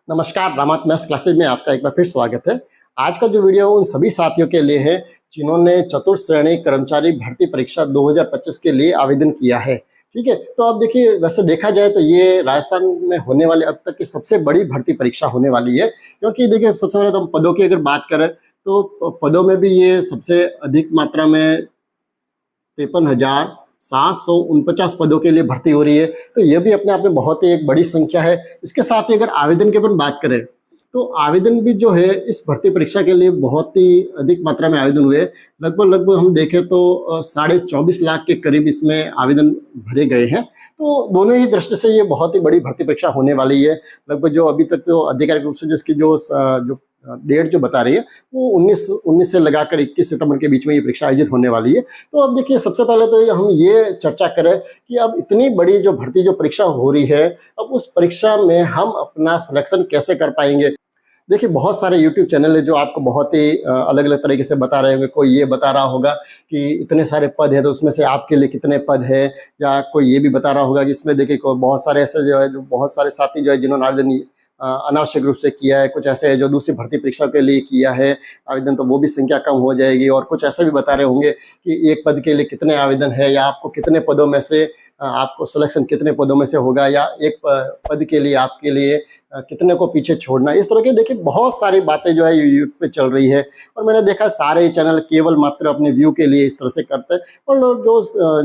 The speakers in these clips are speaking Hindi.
नमस्कार, रामात मैथ्स क्लासेज में आपका एक बार फिर स्वागत है। आज का जो वीडियो उन सभी साथियों के लिए है जिन्होंने चतुर्थ श्रेणी कर्मचारी भर्ती परीक्षा 2025 के लिए आवेदन किया है। ठीक है, तो अब देखिए, वैसे देखा जाए तो ये राजस्थान में होने वाले अब तक की सबसे बड़ी भर्ती परीक्षा होने वाली है, क्योंकि देखिए सबसे पहले तो हम पदों की अगर बात करें तो पदों में भी ये सबसे अधिक मात्रा में 53,749 पदों के लिए भर्ती हो रही है। तो ये भी अपने आप में बहुत ही एक बड़ी संख्या है। इसके साथ ही अगर आवेदन की अपन बात करें तो आवेदन भी जो है इस भर्ती परीक्षा के लिए बहुत ही अधिक मात्रा में आवेदन हुए। लगभग हम देखें तो 24.5 लाख के करीब इसमें आवेदन भरे गए हैं। तो दोनों ही दृष्टि से ये बहुत ही बड़ी भर्ती परीक्षा होने वाली है। लगभग जो अभी तक तो आधिकारिक रूप से जिसकी जो डेट जो बता रही है वो 19 से लगाकर 21 सितंबर के बीच में ये परीक्षा आयोजित होने वाली है। तो अब देखिए, सबसे पहले तो हम ये चर्चा करें कि अब इतनी बड़ी जो भर्ती जो परीक्षा हो रही है, अब उस परीक्षा में हम अपना सिलेक्शन कैसे कर पाएंगे। देखिए, बहुत सारे YouTube चैनल है जो आपको बहुत ही अलग अलग तरीके से बता रहे होंगे। कोई ये बता रहा होगा कि इतने सारे पद है तो उसमें से आपके लिए कितने पद है, या कोई ये भी बता रहा होगा कि इसमें देखिए बहुत सारे ऐसे जो है, जो बहुत सारे साथी जो है जिन्होंने आवेदन अनावश्यक रूप से किया है। कुछ ऐसे है जो दूसरी भर्ती परीक्षा के लिए किया है आवेदन, तो वो भी संख्या कम हो जाएगी। और कुछ ऐसे भी बता रहे होंगे कि एक पद के लिए कितने आवेदन है, या आपको कितने पदों में से आपको सिलेक्शन कितने पदों में से होगा, या एक पद के लिए आपके लिए कितने को पीछे छोड़ना। इस तरह के देखिए बहुत सारी बातें जो है यूट्यूब पे चल रही है। और मैंने देखा सारे चैनल केवल मात्र अपने व्यू के लिए इस तरह से करते हैं, और लोग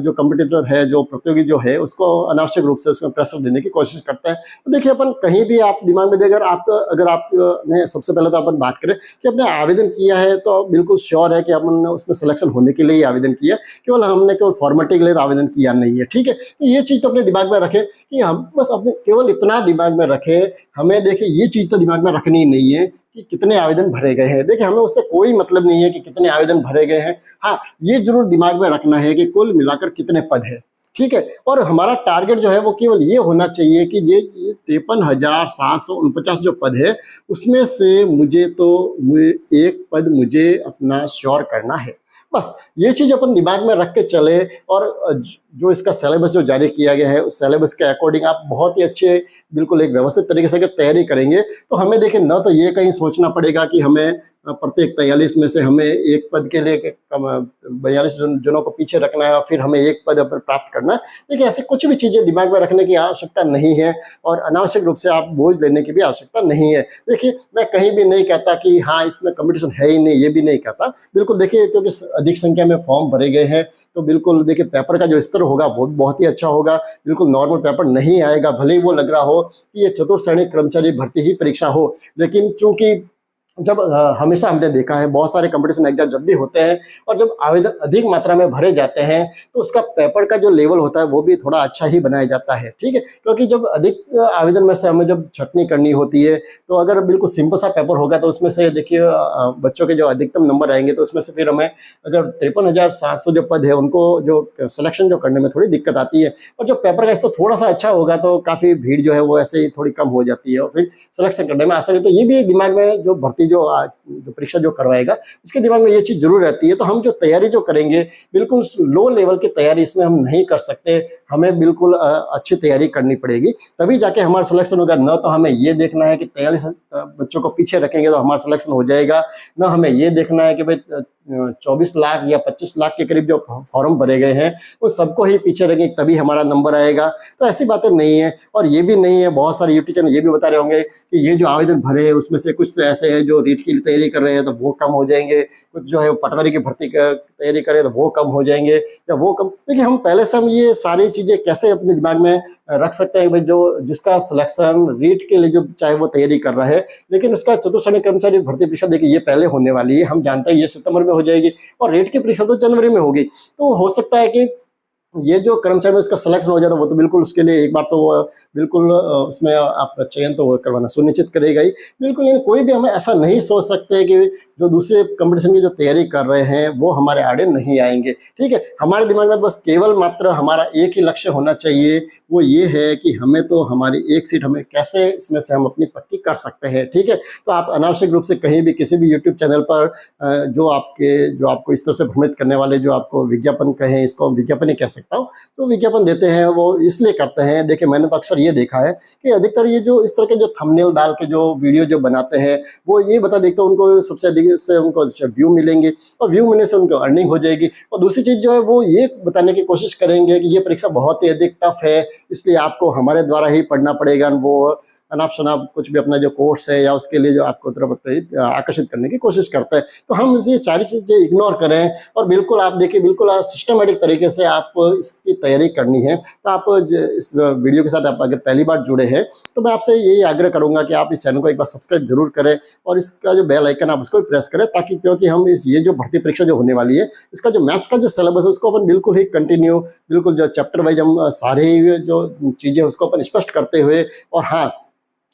जो कम्पिटिटर है, जो प्रतियोगी जो है, उसको अनावश्यक रूप से उसमें प्रेशर देने की कोशिश करते हैं। तो देखिए, अपन कहीं भी आप दिमाग में देकर अगर आपने सबसे पहले तो अपन बात करें कि आपने आवेदन किया है तो बिल्कुल श्योर है कि अपन उसमें सिलेक्शन होने के लिए ही आवेदन किया, केवल हमने केवल फॉर्मेलिटी के लिए तो आवेदन किया नहीं है। ठीक है, तो ये चीज़ तो अपने दिमाग में रखें कि हम बस अपने केवल इतना दिमाग में रखें, हमें देखिए ये चीज़ तो दिमाग में रखनी नहीं है कि कितने आवेदन भरे गए हैं। देखिए, हमें उससे कोई मतलब नहीं है कि कितने आवेदन भरे गए हैं। हाँ, ये जरूर दिमाग में रखना है कि कुल मिलाकर कितने पद है। ठीक है, और हमारा टारगेट जो है वो केवल ये होना चाहिए कि ये 53,749 जो पद है उसमें से मुझे एक पद मुझे अपना श्योर करना है। बस ये चीज़ अपन दिमाग में रख के चले, और जो इसका सिलेबस जो जारी किया गया है उस सिलेबस के अकॉर्डिंग आप बहुत ही अच्छे बिल्कुल एक व्यवस्थित तरीके से अगर तैयारी करेंगे तो हमें देखिए न तो ये कहीं सोचना पड़ेगा कि हमें प्रत्येक 43 में से हमें एक पद के लिए 42 जनों को पीछे रखना है और फिर हमें एक पद पर प्राप्त करना है। देखिए, ऐसे कुछ भी चीज़ें दिमाग में रखने की आवश्यकता नहीं है, और अनावश्यक रूप से आप बोझ लेने की भी आवश्यकता नहीं है। देखिए, मैं कहीं भी नहीं कहता कि हाँ इसमें कंपटीशन है ही नहीं, ये भी नहीं कहता। बिल्कुल देखिए, क्योंकि अधिक संख्या में फॉर्म भरे गए हैं तो बिल्कुल देखिए पेपर का जो स्तर होगा वो बहुत ही अच्छा होगा। बिल्कुल नॉर्मल पेपर नहीं आएगा, भले ही वो लग रहा हो कि ये चतुर्थ श्रेणी कर्मचारी भर्ती ही परीक्षा हो। लेकिन चूंकि जब हमेशा हमने देखा है बहुत सारे कंपटीशन एग्जाम जब भी होते हैं और जब आवेदन अधिक मात्रा में भरे जाते हैं तो उसका पेपर का जो लेवल होता है वो भी थोड़ा अच्छा ही बनाया जाता है। ठीक है, क्योंकि जब अधिक आवेदन में से हमें जब छंटनी करनी होती है तो अगर बिल्कुल सिंपल सा पेपर होगा तो उसमें से देखिए बच्चों के जो अधिकतम नंबर आएंगे तो उसमें से फिर हमें अगर 53,700 जो पद है उनको जो सिलेक्शन जो करने में थोड़ी दिक्कत आती है। और जब पेपर का स्तर थोड़ा सा अच्छा होगा तो काफ़ी भीड़ जो है वो ऐसे ही थोड़ी कम हो जाती है और फिर सिलेक्शन करने में आसानी। तो ये भी दिमाग में जो भर्ती जो परीक्षा जो करवाएगा उसके दिमाग में ये चीज़ जरूर रहती है। तो हम जो तैयारी जो करेंगे बिल्कुल लो लेवल की तैयारी इसमें हम नहीं कर सकते, हमें बिल्कुल अच्छी तैयारी करनी पड़ेगी तभी जाके हमारा सिलेक्शन होगा। न तो हमें ये देखना है कि 43 बच्चों को पीछे रखेंगे तो हमारा सिलेक्शन हो जाएगा, न हमें ये देखना है कि भाई 24 लाख या 25 लाख के करीब जो फॉर्म भरे गए हैं वो सबको ही पीछे रखेंगे तभी हमारा नंबर आएगा। तो ऐसी बातें नहीं है। और ये भी नहीं है, बहुत सारे यूट्यूब चैनल ये भी बता रहे होंगे कि ये जो आवेदन भरे हैं उसमें से कुछ तो ऐसे हैं जो रीट की तैयारी कर रहे हैं तो वो कम हो जाएंगे, कुछ जो है पटवारी की भर्ती की तैयारी करें तो वो कम हो जाएंगे या वो कम। देखिए, हम पहले से हम ये सारी चीज़ें कैसे अपने दिमाग में रख सकते हैं भाई जो जिसका सिलेक्शन रीट के लिए जो चाहे वो तैयारी कर रहा है, लेकिन उसका चतुर्थ श्रेणी कर्मचारी भर्ती परीक्षा देखिए ये पहले होने वाली है, हम जानते हैं ये सितंबर में हो जाएगी और रेट की परीक्षा तो जनवरी में होगी। तो हो सकता है कि ये जो कर्मचारी में उसका सिलेक्शन हो जाता है वो तो बिल्कुल उसके लिए एक बार तो वो बिल्कुल उसमें आपका चयन तो वो करवाना सुनिश्चित करेगा ही बिल्कुल। लेकिन कोई भी हमें ऐसा नहीं सोच सकते कि जो दूसरे कंपटीशन की जो तैयारी कर रहे हैं वो हमारे आड़े नहीं आएंगे। ठीक है, हमारे दिमाग में बस केवल मात्र हमारा एक ही लक्ष्य होना चाहिए, वो ये है कि हमें तो हमारी एक सीट हमें कैसे इसमें से हम अपनी पक्की कर सकते हैं। ठीक है, तो आप अनावश्यक रूप से कहीं भी किसी भी यूट्यूब चैनल पर जो आपको इस तरह से भ्रमित करने वाले जो आपको विज्ञापन कहें, इसको विज्ञापन ही कह सकता हूँ, तो विज्ञापन देते हैं वो इसलिए करते हैं। देखिए, मैंने तो अक्सर ये देखा है कि अधिकतर ये जो इस तरह के जो थंबनेल डाल के जो वीडियो जो बनाते हैं, वो ये बता देते हैं उनको सबसे अधिक उससे उनको व्यू मिलेंगे, और व्यू मिलने से उनको अर्निंग हो जाएगी। और दूसरी चीज़ जो है वो ये बताने की कोशिश करेंगे कि ये परीक्षा बहुत ही अधिक टफ है, इसलिए आपको हमारे द्वारा ही पढ़ना पड़ेगा। वो अनाप शनाप कुछ भी अपना जो कोर्स है या उसके लिए जो आपको तरफ प्रेरित आकर्षित करने की कोशिश करते हैं। तो हम ये सारी चीज़ें इग्नोर करें और बिल्कुल आप देखिए, बिल्कुल सिस्टमेटिक तरीके से आप इसकी तैयारी करनी है। तो आप इस वीडियो के साथ आप अगर पहली बार जुड़े हैं तो मैं आपसे यही आग्रह करूँगा कि आप इस चैनल को एक बार सब्सक्राइब जरूर करें और इसका जो बेल आइकन आप उसको भी प्रेस करें, ताकि क्योंकि हम ये जो भर्ती परीक्षा जो होने वाली है, इसका जो मैथ्स का जो सिलेबस है उसको अपन बिल्कुल ही कंटिन्यू, बिल्कुल जो चैप्टर वाइज हम सारे जो चीज़ें उसको अपन स्पष्ट करते हुए, और हाँ,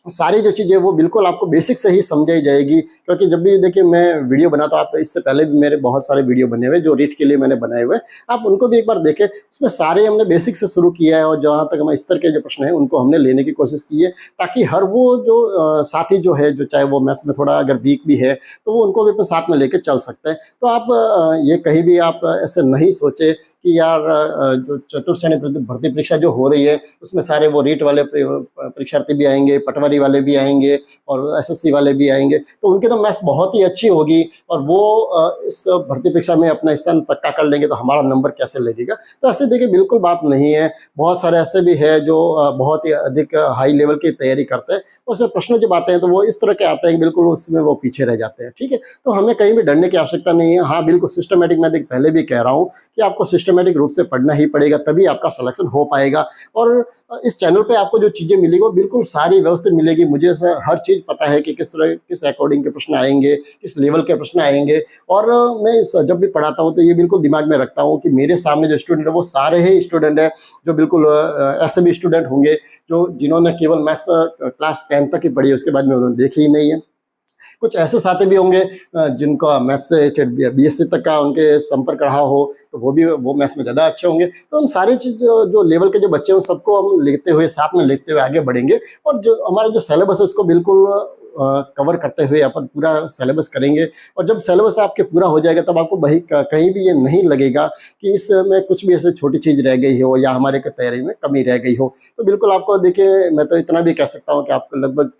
सारी जो चीज़ें वो बिल्कुल आपको बेसिक से ही समझाई जाएगी। क्योंकि जब भी देखिए मैं वीडियो बनाता हूँ, आप इससे पहले भी मेरे बहुत सारे वीडियो बने हुए जो रीट के लिए मैंने बनाए हुए, आप उनको भी एक बार देखें। उसमें सारे हमने बेसिक से शुरू किया है और जहाँ तक हमारे स्तर के जो प्रश्न हैं उनको हमने लेने की कोशिश की है, ताकि हर वो जो साथी जो है, जो चाहे वो मैथ्स में थोड़ा अगर वीक भी है, तो वो उनको भी अपने साथ में लेकर चल सकते हैं। तो आप ये कहीं भी आप ऐसे नहीं सोचे कि यार जो चतुर्थ श्रेणी भर्ती परीक्षा जो हो रही है उसमें सारे वो रीट वाले परीक्षार्थी भी आएंगे, पटवारी वाले भी आएंगे और एसएससी वाले भी आएंगे, तो उनकी तो मैथ्स बहुत ही अच्छी होगी और वो इस भर्ती परीक्षा में अपना स्थान पक्का कर लेंगे, तो हमारा नंबर कैसे लगेगा। तो ऐसे देखिए बिल्कुल बात नहीं है। बहुत सारे ऐसे भी है जो बहुत ही अधिक हाई लेवल की तैयारी करते हैं, उसमें प्रश्न जब आते हैं तो वो इस तरह के आते हैं कि बिल्कुल उसमें वो पीछे रह जाते हैं। ठीक है, तो हमें कहीं भी डरने की आवश्यकता नहीं है। हाँ, बिल्कुल सिस्टमेटिक, मैं पहले भी कह रहा हूँ कि आपको सिस्टमेटिक रूप से पढ़ना ही पड़ेगा, तभी आपका सिलेक्शन हो पाएगा। और इस चैनल पे आपको जो चीज़ें मिलेगी वो बिल्कुल सारी व्यवस्थित मिलेगी। मुझे हर चीज़ पता है कि किस तरह, किस अकॉर्डिंग के प्रश्न आएंगे, किस लेवल के प्रश्न आएंगे। और मैं जब भी पढ़ाता हूँ तो ये बिल्कुल दिमाग में रखता हूँ कि मेरे सामने जो स्टूडेंट है वो सारे ही स्टूडेंट हैं जो बिल्कुल ऐसे भी स्टूडेंट होंगे जो जिन्होंने केवल मैथ्स क्लास 10 तक ही पढ़ी है, उसके बाद में उन्होंने देखी ही नहीं है। कुछ ऐसे साथी भी होंगे जिनका मैथ्स से बीएससी तक का उनके संपर्क रहा हो, तो वो मैथ्स में ज़्यादा अच्छे होंगे। तो हम सारी चीज़ जो लेवल के जो बच्चे हैं सबको हम लेते हुए, साथ में लेते हुए आगे बढ़ेंगे, और जो हमारा जो सिलेबस है उसको बिल्कुल कवर करते हुए अपन पूरा सिलेबस करेंगे। और जब सिलेबस आपके पूरा हो जाएगा तब आपको कहीं भी ये नहीं लगेगा कि इसमें कुछ भी ऐसे छोटी चीज़ रह गई हो या हमारे तैयारी में कमी रह गई हो। तो बिल्कुल आपको देखिए, मैं तो इतना भी कह सकता हूँ कि आपको लगभग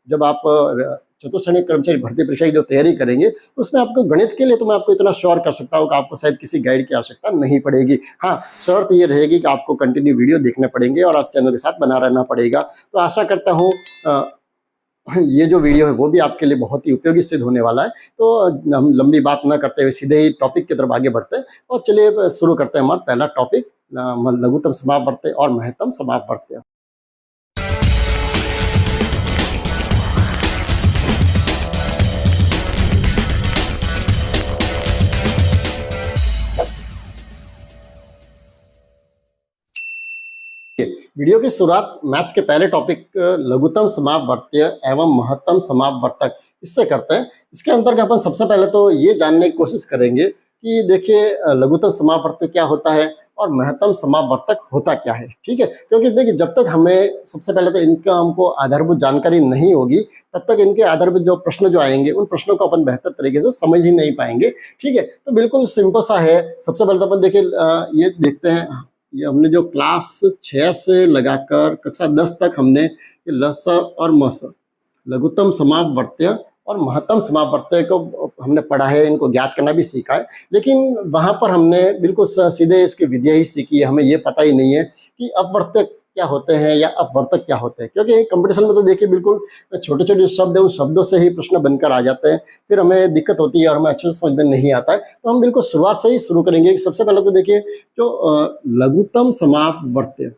जब आप चतुर्थ श्रेणी कर्मचारी भर्ती परीक्षा की जो तैयारी करेंगे तो उसमें आपको गणित के लिए तो मैं आपको इतना श्योर कर सकता हूँ कि आपको शायद किसी गाइड की आवश्यकता नहीं पड़ेगी। हाँ, शर्त ये रहेगी कि आपको कंटिन्यू वीडियो देखने पड़ेंगे और आज चैनल के साथ बना रहना पड़ेगा। तो आशा करता हूँ ये जो वीडियो है वो भी आपके लिए बहुत ही उपयोगी सिद्ध होने वाला है। तो हम लंबी बात न करते हुए सीधे ही टॉपिक की तरफ आगे बढ़ते हैं और चलिए शुरू करते हैं हमारा पहला टॉपिक, लघुत्तम समापवर्त्य और महत्तम समापवर्त्य। वीडियो की शुरुआत मैथ्स के पहले टॉपिक लघुत्तम समापवर्त्य एवं महत्तम समापवर्तक इससे करते हैं। इसके अंतर्गत अपन सबसे पहले तो ये जानने की कोशिश करेंगे कि देखिए लघुत्तम समापवर्त्य क्या होता है और महत्तम समापवर्तक होता क्या है। ठीक है, क्योंकि देखिए जब तक हमें सबसे पहले तो इनका हमको आधारभूत जानकारी नहीं होगी तब तक इनके आधारभूत जो प्रश्न जो आएंगे उन प्रश्नों को अपन बेहतर तरीके से समझ ही नहीं पाएंगे। ठीक है, तो बिल्कुल सिंपल सा है। सबसे पहले तो अपन देखिए ये देखते हैं, ये हमने जो क्लास 6 से लगाकर कक्षा 10 तक हमने ये लस और मस, लघुत्तम समापवर्त्य और महत्तम समापवर्त्य को हमने पढ़ा है, इनको ज्ञात करना भी सीखा है। लेकिन वहाँ पर हमने बिल्कुल सीधे इसकी विद्या ही सीखी है, हमें ये पता ही नहीं है कि अपवर्त्य क्या होते हैं या अपवर्तक क्या होते हैं। क्योंकि कंपटीशन में तो देखिए बिल्कुल छोटे छोटे शब्द हैं, उन शब्दों से ही प्रश्न बनकर आ जाते हैं, फिर हमें दिक्कत होती है और हमें अच्छे से समझ में नहीं आता है। तो हम बिल्कुल शुरुआत से ही शुरू करेंगे। सबसे पहले तो देखिए जो लघुत्तम समापवर्त्य,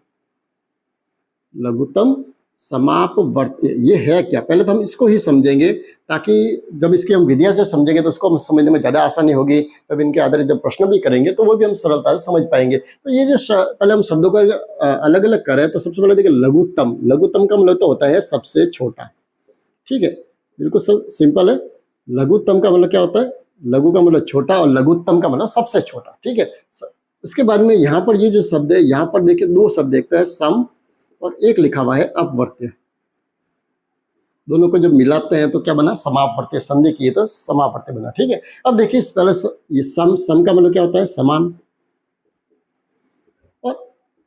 लघुत्तम समापवर्त्य ये है क्या, पहले तो हम इसको ही समझेंगे, ताकि जब इसकी हम विधियां से समझेंगे तो उसको हम समझने में ज़्यादा आसानी होगी। जब इनके आधारित जब प्रश्न भी करेंगे तो वो भी हम सरलता से समझ पाएंगे। तो ये जो पहले हम शब्दों को अलग अलग करें तो सबसे पहले देखिए लघुत्तम, लघुत्तम का मतलब तो होता है सबसे छोटा। ठीक है, बिल्कुल सब सिंपल है। लघुत्तम का मतलब क्या होता है? लघु का मतलब छोटा और लघुत्तम का मतलब सबसे छोटा, ठीक है। उसके बाद में यहाँ पर ये जो शब्द है, यहाँ पर देखिए दो शब्द देखते हैं, सम और एक लिखा हुआ है अपवर्त्य। दोनों को जब मिलाते हैं तो क्या बना? समापवर्त्य। संधि किए तो समापवर्त्य बना, ठीक है। अब देखिए पहले ये सम का मतलब क्या होता है? समान। और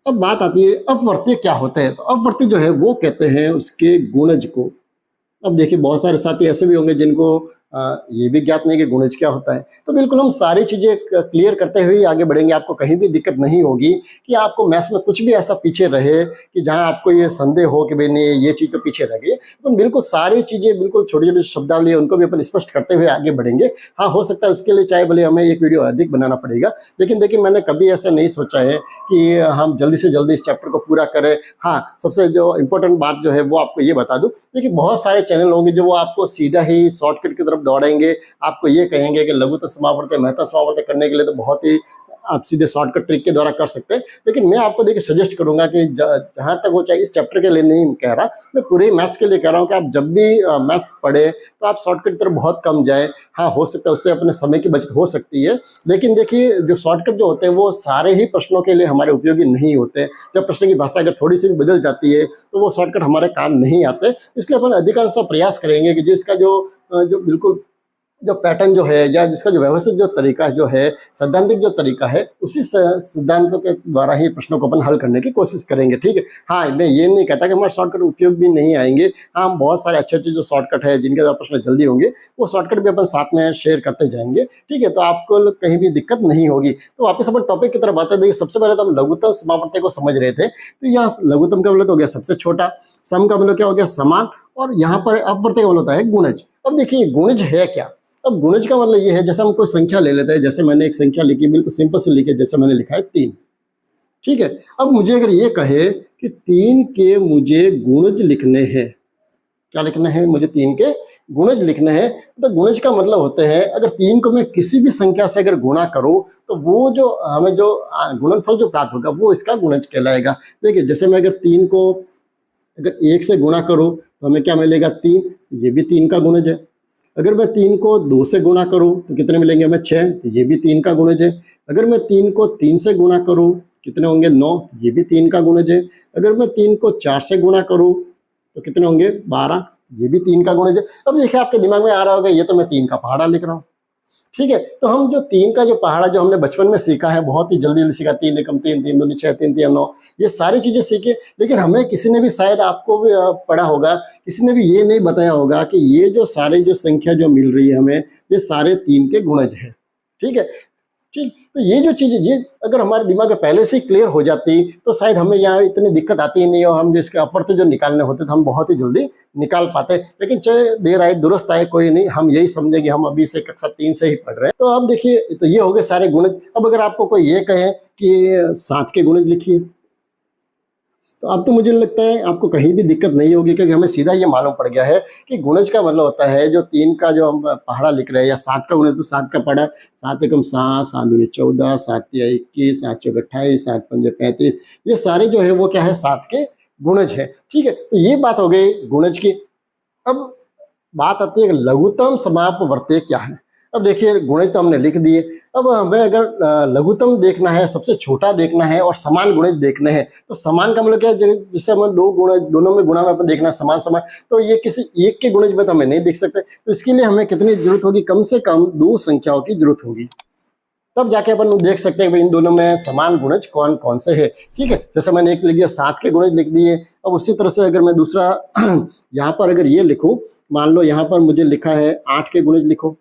अब बात आती है अपवर्त्य क्या होते हैं। तो अपवर्त्य जो है वो कहते हैं उसके गुणज को। अब देखिए बहुत सारे साथी ऐसे भी होंगे जिनको ये भी ज्ञात नहीं कि गुणज क्या होता है। तो बिल्कुल हम सारी चीज़ें क्लियर करते हुए ही आगे बढ़ेंगे, आपको कहीं भी दिक्कत नहीं होगी कि आपको मैथ्स में कुछ भी ऐसा पीछे रहे कि जहां आपको ये संदेह हो कि भाई नहीं ये चीज़ तो पीछे रह गई। अपन बिल्कुल सारी चीज़ें बिल्कुल छोटी छोटी शब्दावली है उनको भी अपन स्पष्ट करते हुए आगे बढ़ेंगे। हाँ, हो सकता है उसके लिए चाहे भले हमें एक वीडियो अधिक बनाना पड़ेगा, लेकिन देखिए मैंने कभी ऐसा नहीं सोचा है कि हम जल्दी से जल्दी इस चैप्टर को पूरा करें। हाँ, सबसे जो इम्पोर्टेंट बात जो है वो आपको ये बता दूं, देखिए बहुत सारे चैनल होंगे जो वो आपको सीधा ही शॉर्टकट की तरफ दौड़ाएंगे, आपको ये कहेंगे कि लघुत्तम समापवर्त्य महत्तम समापवर्त्य करने के लिए तो बहुत ही आप सीधे शॉर्टकट ट्रिक के द्वारा कर सकते हैं। लेकिन मैं आपको देखिए सजेस्ट करूंगा कि जहां तक हो, चाहे इस चैप्टर के लिए नहीं कह रहा, मैं पूरे मैथ्स के लिए कह रहा हूं कि आप जब भी मैथ्स पढ़े तो आप शॉर्टकट की तरफ बहुत कम जाए। हाँ, हो सकता है उससे अपने समय की बचत हो सकती है, लेकिन देखिए जो शॉर्टकट जो होते हैं वो सारे ही प्रश्नों के लिए हमारे उपयोगी नहीं होते। जब प्रश्न की भाषा अगर थोड़ी सी भी बदल जाती है तो वो शॉर्टकट हमारे काम नहीं आते। इसलिए अपन अधिकांशतः प्रयास करेंगे कि जिसका जो बिल्कुल जो पैटर्न जो है या जिसका जो व्यवस्थित जो तरीका जो है, सैद्धांतिक जो तरीका है, उसी सिद्धांतों के द्वारा ही प्रश्नों को अपन हल करने की कोशिश करेंगे, ठीक है। हाँ, मैं ये नहीं कहता कि हमारे शॉर्टकट उपयोग भी नहीं आएंगे। हाँ, हम बहुत सारे अच्छे अच्छे जो शॉर्टकट है जिनके द्वारा प्रश्न जल्दी होंगे वो शॉर्टकट भी अपन साथ में शेयर करते जाएंगे, ठीक है। तो आपको कहीं भी दिक्कत नहीं होगी। तो वापस अपन टॉपिक की तरफ आते हैं। देखिए सबसे पहले तो हम लघुत्तम समापवर्त्य को समझ रहे थे। तो यहाँ लघुत्तम का मतलब हो गया सबसे छोटा, सम का मतलब क्या हो गया? समान, और यहाँ पर अपवर्त्य का मतलब होता है गुणज। अब देखिए गुणज है क्या? अब गुणज का मतलब ये है, जैसे हम कोई संख्या ले लेते हैं, जैसे मैंने एक संख्या लिखी, बिल्कुल सिंपल से लिखी, जैसे मैंने लिखा है 3, ठीक है। अब मुझे अगर ये कहे कि 3 के मुझे गुणज लिखने हैं, क्या लिखना है? मुझे 3 के गुणज लिखने हैं। तो गुणज का मतलब होते हैं अगर 3 को मैं किसी भी संख्या से अगर गुणा करूं तो वो जो हमें जो गुणनफल जो प्राप्त होगा वो इसका गुणज कहलाएगा। देखिए जैसे मैं अगर 3 को अगर 1 से गुणा करूं तो हमें क्या मिलेगा? 3, ये भी 3 का गुणज है। अगर मैं 3 को 2 से गुणा करूं तो कितने मिलेंगे हमें? 6, तो ये भी 3 का गुणज है। अगर मैं 3 को 3 से गुणा करूं कितने होंगे? 9, ये भी 3 का गुणज है। अगर मैं 3 को 4 से गुणा करूं तो कितने होंगे? 12, ये भी 3 का गुणज है। अब देखिए आपके दिमाग में आ रहा होगा ये तो मैं 3 का पहाड़ा लिख रहा हूँ, ठीक है। तो हम जो 3 का जो पहाड़ा जो हमने बचपन में सीखा है, बहुत ही जल्दी जल्दी सीखा, 3 एकम 3, 3 दूनी 6, 3 तिया 9, ये सारी चीजें सीखे। लेकिन हमें किसी ने भी, शायद आपको भी पढ़ा होगा, किसी ने भी ये नहीं बताया होगा कि ये जो सारी जो संख्या जो मिल रही है हमें, ये सारे 3 के गुणज है, ठीक है। ठीक, तो ये जो चीज़ ये अगर हमारे दिमाग में पहले से ही क्लियर हो जाती तो शायद हमें यहाँ इतनी दिक्कत आती ही नहीं, और हम जो इसके अपवर्त्य जो निकालने होते तो हम बहुत ही जल्दी निकाल पाते। लेकिन चाहे देर आए दुरुस्त आए, कोई नहीं, हम यही समझे कि हम अभी से कक्षा 3 से ही पढ़ रहे हैं। तो अब देखिए, तो ये हो गए सारे गुणज। अब अगर आपको कोई ये कहे कि 7 के गुणज लिखिए, तो अब तो मुझे लगता है आपको कहीं भी दिक्कत नहीं होगी, क्योंकि हमें सीधा ये मालूम पड़ गया है कि गुणज का मतलब होता है जो 3 का जो हम पहाड़ा लिख रहे हैं, या 7 का गुणज तो 7 का पहाड़ा, 7 एकम 7, 7 दूनी 14, 7 तिया 21, 7 चौक 28, 7 पंजे 35, ये सारे जो है वो क्या है? 7 के गुणज है, ठीक है। तो ये बात हो गई गुणज की। अब बात आती है कि लघुत्तम समापवर्त्य क्या है। अब देखिए गुणज तो हमने लिख दिए। अब हमें अगर लघुत्तम देखना है, सबसे छोटा देखना है, और समान गुणज देखने हैं, तो समान का मतलब क्या है? जैसे हमें दो गुणज, दोनों में गुणा में अपन देखना है समान समान, तो ये किसी एक के गुणज में तो हमें नहीं देख सकते। तो इसके लिए हमें कितनी जरूरत होगी? कम से कम 2 संख्याओं की जरूरत होगी, तब जाके अपन देख सकते हैं कि इन दोनों में समान गुणज कौन कौन से है, ठीक है। जैसे मैंने एक लिख दिया 7 के गुणज लिख दिए। अब उसी तरह से अगर मैं दूसरा यहाँ पर अगर ये लिखूं, मान लो यहाँ पर मुझे लिखा है 8 के गुणज लिखो,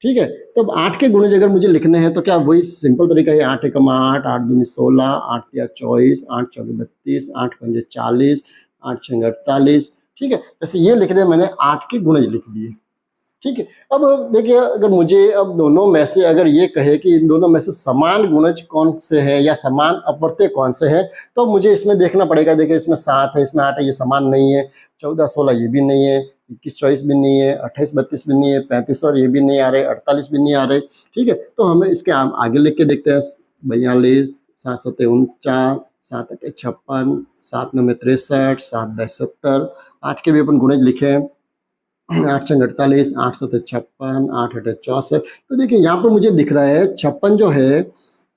ठीक है। तो अब 8 के गुणज अगर मुझे लिखने हैं तो क्या वही सिंपल तरीका है? 8 एकम 8, 8 दूनी 16, 8 तिया 24, 8 चौक 32, 8 पंजे 40, 8 छंग 48, ठीक है। जैसे ये लिख दिया मैंने, 8 के गुणज लिख दिए, ठीक है। अब देखिए अगर मुझे अब दोनों में से अगर ये कहे कि इन दोनों में से समान गुणज कौन से है या समान अपवर्त्य कौन से है, तो मुझे इसमें देखना पड़ेगा। देखिए इसमें 7 है, इसमें 8 है, ये समान नहीं है। 14 16 ये भी नहीं है, 21 24 भी नहीं है, 28 32 भी नहीं है, 35 और ये भी नहीं आ रहे, 48 भी नहीं आ रहे, ठीक है। तो हमें इसके आगे लिख के देखते हैं। 42, 7 7 49, 7 8 56, 7 9 63, 7 10 70, 8 के भी अपन गुणज लिखे हैं। 8 छंग 48, 8 सत 56, 8 अठे 64। तो देखिए यहाँ पर मुझे दिख रहा है 56 जो है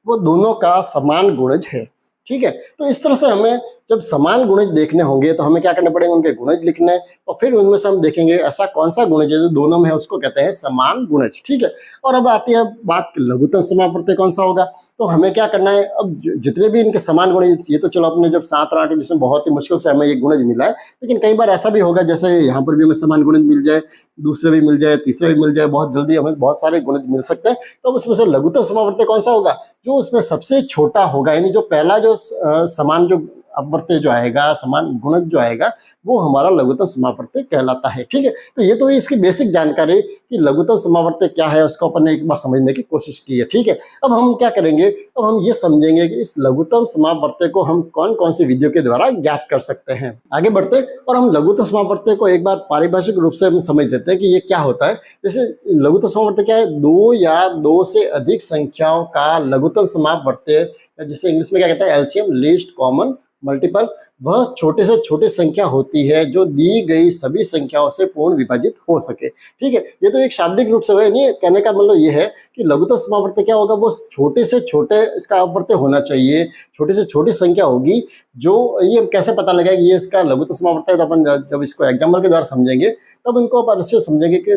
वो दोनों का समान गुणज है। ठीक है, तो इस तरह से हमें जब समान गुणज देखने होंगे तो हमें क्या करना पड़ेगा, उनके गुणज लिखने, और फिर उनमें से हम देखेंगे ऐसा कौन सा गुणज है जो दोनों में है, उसको कहते हैं समान गुणज। ठीक है, और अब आती है बात लघुत्तम समापवर्त्य कौन सा होगा। तो हमें क्या करना है, अब जितने भी इनके समान गुणज, ये तो चलो अपने जब 7 और 8 जिसमें बहुत ही मुश्किल से हमें ये गुणज मिला है, लेकिन कई बार ऐसा भी होगा जैसे यहाँ पर भी हमें समान गुणज मिल जाए, दूसरे भी मिल जाए, तीसरा भी मिल जाए, बहुत जल्दी हमें बहुत सारे गुणज मिल सकते हैं। तो अब उसमें से लघुत्तम समापवर्त्य कौन सा होगा, जो उसमें सबसे छोटा होगा, यानी जो पहला जो समान जो अपवर्त्य जो आएगा, समान गुणज जो आएगा, वो हमारा लघुत्तम समापवर्त्य कहलाता है। ठीक है, तो ये तो इसकी बेसिक जानकारी कि लघुत्तम समापवर्त्य क्या है, उसको अपन ने एक बार समझने की कोशिश की है। ठीक है, अब हम क्या करेंगे, अब हम ये समझेंगे कि इस लघुत्तम समापवर्त्य को हम कौन कौन सी विधियों के द्वारा ज्ञात कर सकते हैं। आगे बढ़ते हैं और हम लघुत्तम समापवर्त्य को एक बार पारिभाषिक रूप से हम समझ लेते हैं कि ये क्या होता है। जैसे लघुत्तम समापवर्त्य क्या है, 2 या 2 से अधिक संख्याओं का लघुत्तम समापवर्त्य, जिसे इंग्लिश में क्या कहते हैं, एलसीएम, लीस्ट कॉमन मल्टीपल, वह छोटे से छोटी संख्या होती है जो दी गई सभी संख्याओं से पूर्ण विभाजित हो सके। ठीक है, ये तो एक शाब्दिक रूप से है, नहीं कहने का मतलब ये है कि लघुत्तम समापवर्त्य क्या होगा, वो छोटे से छोटे इसका अपवर्त्य होना चाहिए, छोटी से छोटी संख्या होगी। जो ये कैसे पता लगेगा कि ये इसका लघुत्तम समापवर्त्य है, तो अपन जब इसको एग्जाम्पल के द्वारा समझेंगे तब इनको अपन अच्छे से समझेंगे कि